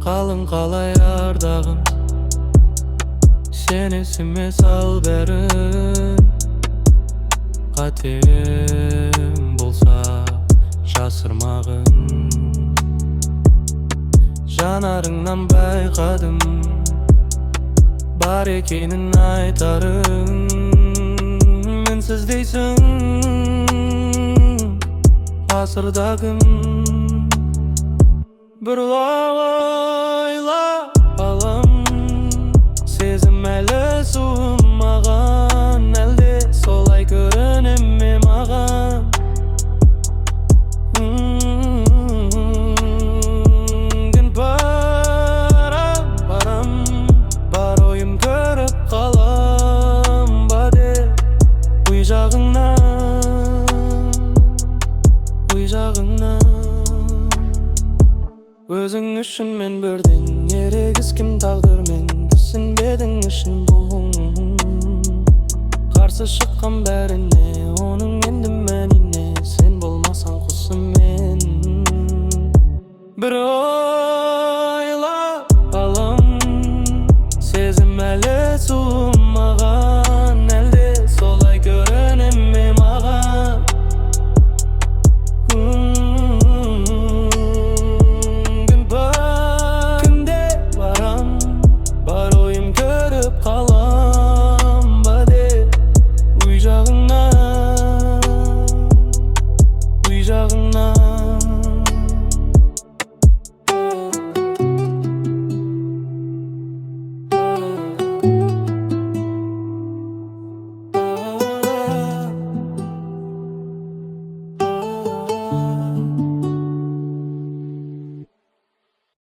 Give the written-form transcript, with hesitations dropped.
Қалың қалай ардағым, сен есіме сал бәрін. Қатем болса жасырмағын, жанарыңнан байқадым бар екенін айтарың. Мінсіз дейсің ғасырда кім, бір ойлап алам. Сезім әлі суымаған, әлде солай көрінем ме маған? Күн барам, бар ойым көріп қалам ба деп ой жағыңнан. Өзің үшін мен бірден ерегіскім тағдырмен, түсінбедің үшін бұл. Қарсы шыққан бәріне, оның енді мәніне, сен болмасаң құсым мен. Бір